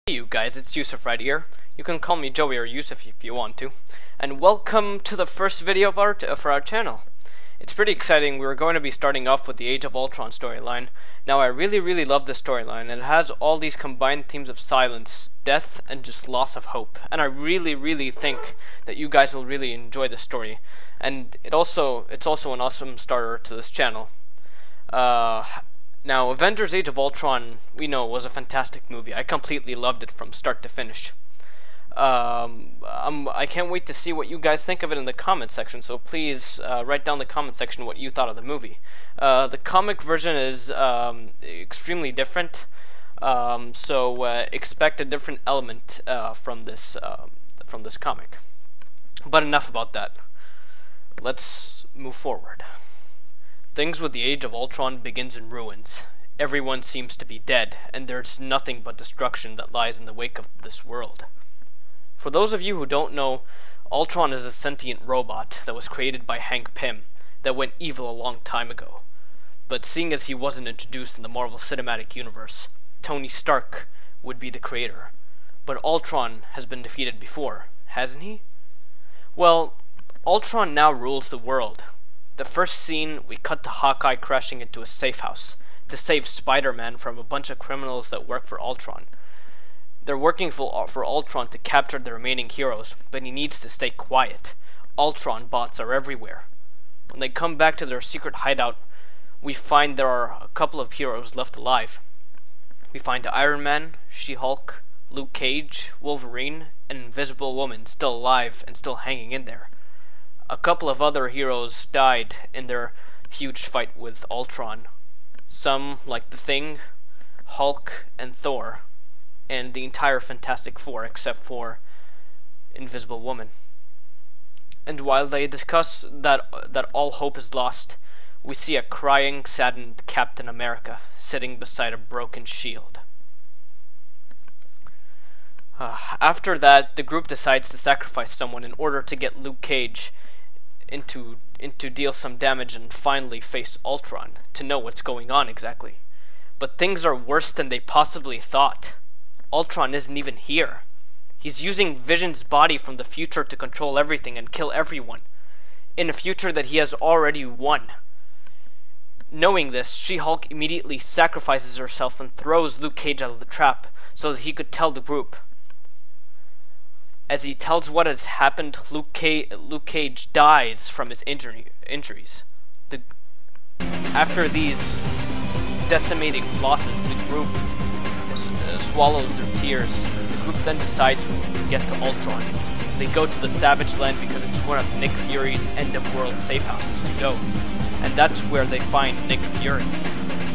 Hey you guys, it's Yusuf right here. You can call me Joey or Yusuf if you want to. And welcome to the first video for our channel. It's pretty exciting. We're going to be starting off with the Age of Ultron storyline. Now I really love this storyline, and it has all these combined themes of silence, death, and just loss of hope. And I really think that you guys will really enjoy the story. And it's also an awesome starter to this channel. Now, Avengers Age of Ultron, we know, was a fantastic movie. I completely loved it from start to finish. I can't wait to see what you guys think of it in the comment section, so please write down in the comment section what you thought of the movie. The comic version is extremely different, so expect a different element from this comic. But enough about that. Let's move forward. Things with the Age of Ultron begins in ruins. Everyone seems to be dead, and there's nothing but destruction that lies in the wake of this world. For those of you who don't know, Ultron is a sentient robot that was created by Hank Pym that went evil a long time ago. But seeing as he wasn't introduced in the Marvel Cinematic Universe, Tony Stark would be the creator. But Ultron has been defeated before, hasn't he? Well, Ultron now rules the world. The first scene, we cut to Hawkeye crashing into a safe house to save Spider-Man from a bunch of criminals that work for Ultron. They're working for Ultron to capture the remaining heroes, but he needs to stay quiet. Ultron bots are everywhere. When they come back to their secret hideout, we find there are a couple of heroes left alive. We find Iron Man, She-Hulk, Luke Cage, Wolverine, and Invisible Woman still alive and still hanging in there. A couple of other heroes died in their huge fight with Ultron. Some, like The Thing, Hulk, and Thor, and the entire Fantastic Four except for Invisible Woman. And while they discuss that all hope is lost, we see a crying, saddened Captain America sitting beside a broken shield. After that, the group decides to sacrifice someone in order to get Luke Cage into deal some damage and finally face Ultron to know what's going on exactly. But things are worse than they possibly thought. Ultron isn't even here. He's using Vision's body from the future to control everything and kill everyone, in a future that he has already won. Knowing this, She-Hulk immediately sacrifices herself and throws Luke Cage out of the trap so that he could tell the group. As he tells what has happened, Luke Cage dies from his injuries. After these decimating losses, the group swallows their tears. The group then decides to get to Ultron. They go to the Savage Land because it's one of Nick Fury's end-of-world safe houses to go. And that's where they find Nick Fury.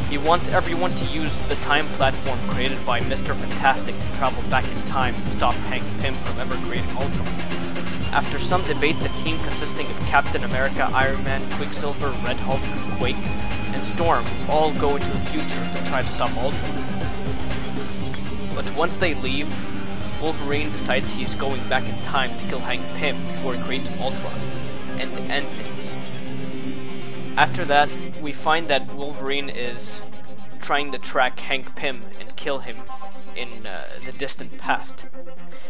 He wants everyone to use the time platform created by Mr. Fantastic to travel back in time and stop Hank Pym from ever creating Ultron. After some debate, the team consisting of Captain America, Iron Man, Quicksilver, Red Hulk, Quake, and Storm all go into the future to try to stop Ultron. But once they leave, Wolverine decides he's going back in time to kill Hank Pym before he creates Ultron and end things. After that, we find that Wolverine is trying to track Hank Pym and kill him in the distant past.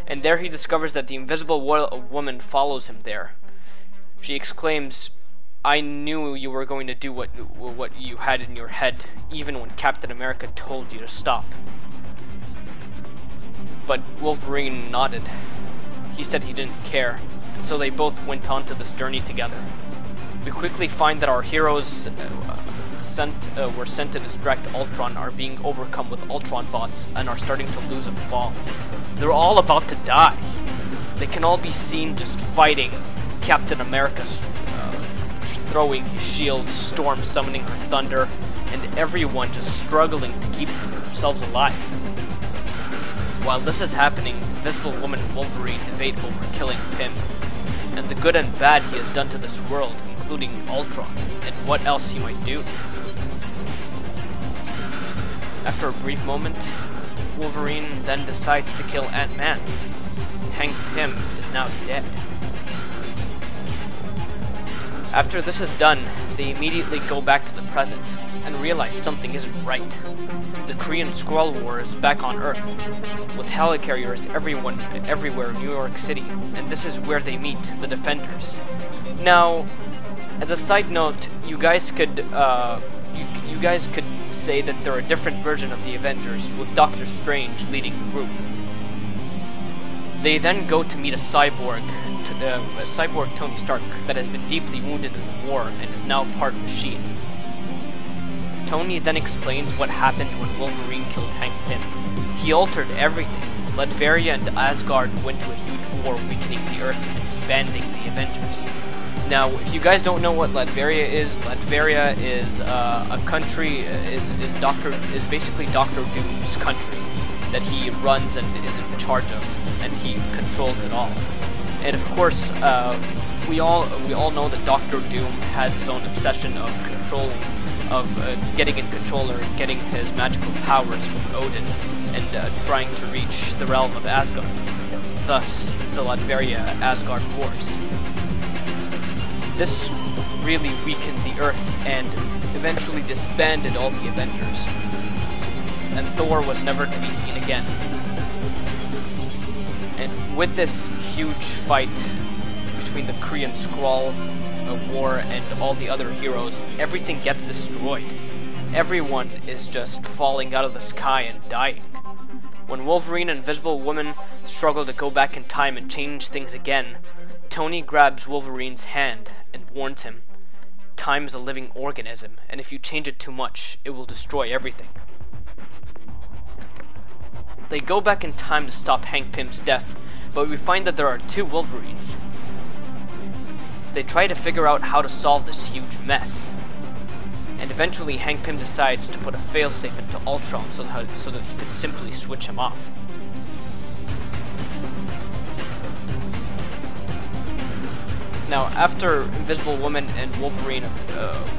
And there he discovers that the Invisible Woman follows him there. She exclaims, "I knew you were going to do what you had in your head, even when Captain America told you to stop." But Wolverine nodded. He said he didn't care, and so they both went on to this journey together. We quickly find that our heroes were sent to distract Ultron are being overcome with Ultron bots and are starting to lose and fall. They're all about to die. They can all be seen just fighting. Captain America throwing his shield, Storm summoning her thunder, and everyone just struggling to keep themselves alive. While this is happening, Invisible Woman and Wolverine debate over killing Pym, and the good and bad he has done to this world, including Ultron, and what else he might do. After a brief moment, Wolverine then decides to kill Ant-Man. Hank Pym is now dead. After this is done, they immediately go back to the present and realize something isn't right. The Korean Squall War is back on Earth, with helicarriers everywhere in New York City, and this is where they meet the Defenders. Now, as a side note, you guys could say that they're a different version of the Avengers, with Doctor Strange leading the group. They then go to meet a cyborg Tony Stark that has been deeply wounded in the war and is now part machine. Tony then explains what happened when Wolverine killed Hank Pym. He altered everything. Latveria and Asgard went to a huge war, weakening the Earth and expanding the Avengers. Now, if you guys don't know what Latveria is a country, is basically Doctor Doom's country that he runs and is in charge of, and he controls it all. And of course, we all know that Doctor Doom has his own obsession of getting in control or getting his magical powers with Odin and trying to reach the realm of Asgard. Thus, the Latveria-Asgard wars. This really weakened the Earth and eventually disbanded all the Avengers. And Thor was never to be seen again. And with this huge fight between the Korean Squall War and all the other heroes, everything gets destroyed. Everyone is just falling out of the sky and dying. When Wolverine and Invisible Woman struggle to go back in time and change things again, Tony grabs Wolverine's hand and warns him, "Time is a living organism, and if you change it too much, it will destroy everything." They go back in time to stop Hank Pym's death, but we find that there are two Wolverines. They try to figure out how to solve this huge mess. And eventually Hank Pym decides to put a failsafe into Ultron so that he could simply switch him off. Now, after Invisible Woman and Wolverine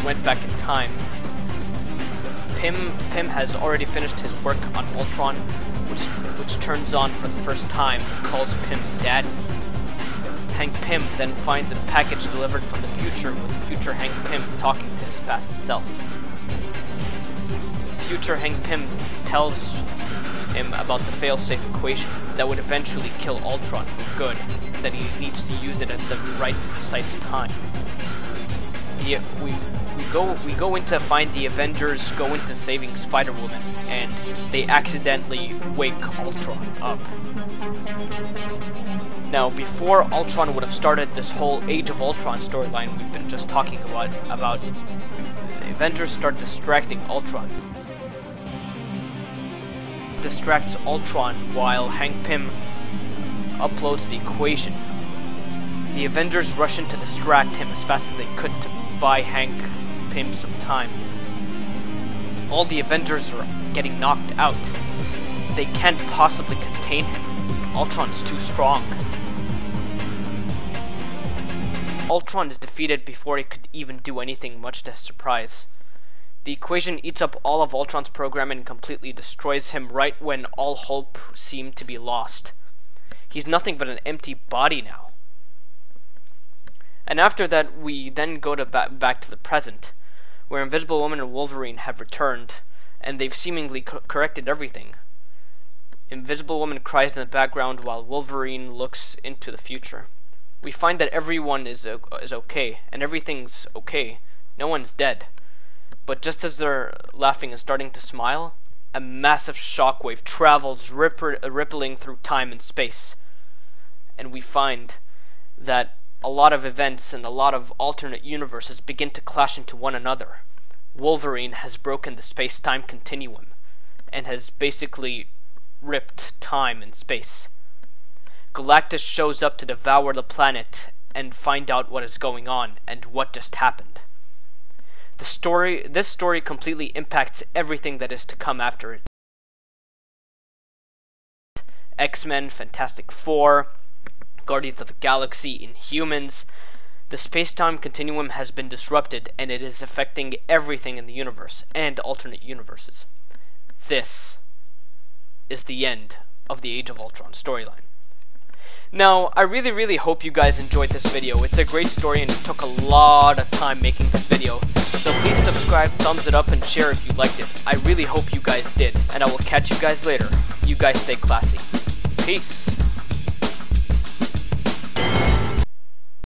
went back in time, Pym has already finished his work on Ultron, which turns on for the first time and calls Pym Daddy. Hank Pym then finds a package delivered from the future with future Hank Pym talking to his past self. Future Hank Pym tells him about the failsafe equation that would eventually kill Ultron for good, that he needs to use it at the right precise time. We go in to find the Avengers go into saving Spider-Woman, and they accidentally wake Ultron up. Now, before Ultron would have started this whole Age of Ultron storyline we've been just talking about, the Avengers start distracting Ultron. Distracts Ultron while Hank Pym uploads the equation. The Avengers rush in to distract him as fast as they could to buy Hank Pym some time. All the Avengers are getting knocked out. They can't possibly contain him. Ultron's too strong. Ultron is defeated before he could even do anything, much to his surprise. The equation eats up all of Ultron's programming and completely destroys him right when all hope seemed to be lost. He's nothing but an empty body now. And after that, we then go to back to the present, where Invisible Woman and Wolverine have returned, and they've seemingly corrected everything. Invisible Woman cries in the background while Wolverine looks into the future. We find that everyone is okay, and everything's okay. No one's dead. But just as they're laughing and starting to smile, a massive shockwave travels rippling through time and space. And we find that a lot of events and a lot of alternate universes begin to clash into one another. Wolverine has broken the space-time continuum and has basically ripped time and space. Galactus shows up to devour the planet and find out what is going on and what just happened. This story completely impacts everything that is to come after it. X-Men, Fantastic Four, Guardians of the Galaxy, Inhumans. The space-time continuum has been disrupted, and it is affecting everything in the universe and alternate universes. This is the end of the Age of Ultron storyline. Now, I really hope you guys enjoyed this video. It's a great story and it took a lot of time making this video. So please subscribe, thumbs it up, and share if you liked it. I really hope you guys did. And I will catch you guys later. You guys stay classy. Peace.